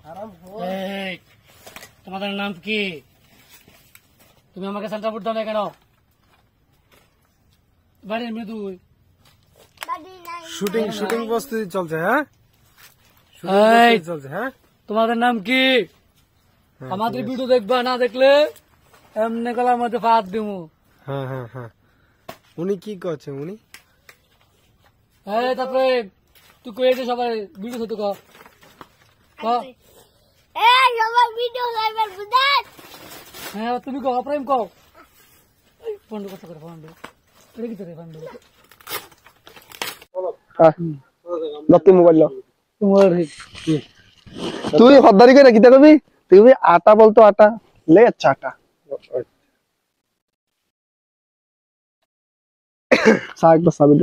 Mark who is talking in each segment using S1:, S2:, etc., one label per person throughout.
S1: এই, তোমাদের নাম কি? তুমি আমাকে সেন্টার ফুট দাও না কেন? বাড়ির মৃদু
S2: শুটিং শুটিং প্রস্তুতি চলছে। হ্যাঁ
S1: এই,
S2: চলছে। হ্যাঁ
S1: তোমাদের নাম কি? আমাদের ভিডিও দেখবা, না দেখলে এমনি গলার মধ্যে ফাঁদ দিমু।
S2: হ্যাঁ হ্যাঁ হ্যাঁ। উনি কি করছে উনি?
S1: এই, তারপরে তুই কয়েছে সবাই ভিডিও শুধু ক হ্যাঁ, তুমি কো প্রেম কও। পন্ড কত করে পন্ড এটা কি তোরে পন্ড
S3: দত্তি মোবাইল
S1: তোমার
S3: তুই হদ্দারি করে কিতা করবি? তুই আটা বলতো আটা লে চাটা साग बस साबित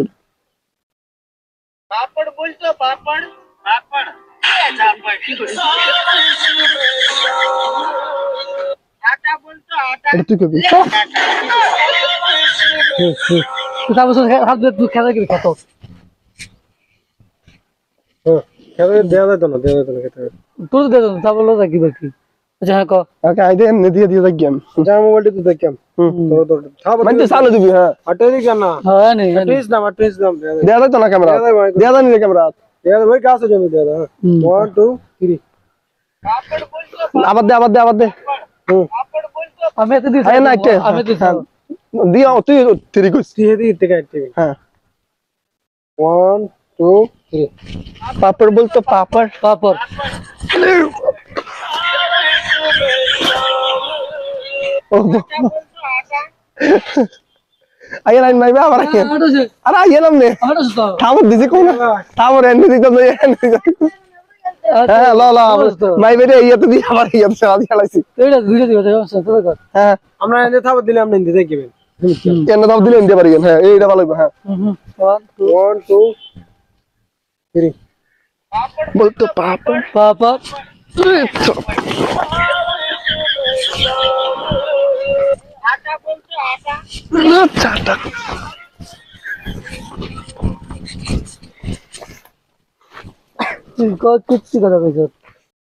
S4: पापड़ बोल तो पापड़ पापड़ आटा बोल तो आटा
S3: এটা তুই কবি
S1: তুই তার বছর হাত দিয়ে তুই খেলা কি কত
S2: খেতে দেওয়া যেত না, দেওয়া যেত না খেতে।
S1: তোর দে দাও তা বললো কি বাকি। আচ্ছা হ্যাঁ ক
S3: ওকে আইদে এমনি দিয়ে দিয়ে গেম
S2: যা মোবাইলটা তো দেখলাম। তো খাবো
S3: মানে চালু দিবি। হ্যাঁ
S2: আটেরি কেন না?
S1: হ্যাঁ নেই
S2: প্লিজ নাম প্লিজ নাম দেওয়া
S3: দেয়া যাইতো না ক্যামেরা দেয়া জানি ক্যামেরা
S2: দেওয়া ভাই কাছে জমি দেওয়া। 1 2 3
S4: पापड़ बोल तो
S3: আবার দে
S4: पापड़ बोल तो
S1: আমি এত দিই
S3: আয় না একটা
S1: আমি দিই
S3: দিও তুই তিরি কইস
S2: দিয়ে দিয়ে থেকে আইতে।
S3: হ্যাঁ
S2: 1 2 3
S3: পাপড় বলতো পাপড়
S1: পাপড়
S3: আয় লাইন মাইবা আবার আয়
S1: আড়ছে
S3: আরে আয় নাম নে
S1: আড়ছে তো
S3: থামর দিছি কোন থামর এন্ড দিতে তো হ্যাঁ ল ল মাইবে রে ইয়া তো দি আবার ইয়া তো আদি খেলাইছি
S1: এইটা ভিডিও দিও তো তো কর
S3: হ্যাঁ
S2: আমরা এনে থাবো দিলে আপনি দিতে কিবেন।
S3: কেন দাও দিলে নিতে পারি হ্যাঁ এইটা ভালো হবে। হ্যাঁ
S2: 1 2 3
S3: বলতো পাপড়
S1: পাপড়
S4: आटा बोल तो आटा
S3: চাটা
S1: তুই কত কথা কইছ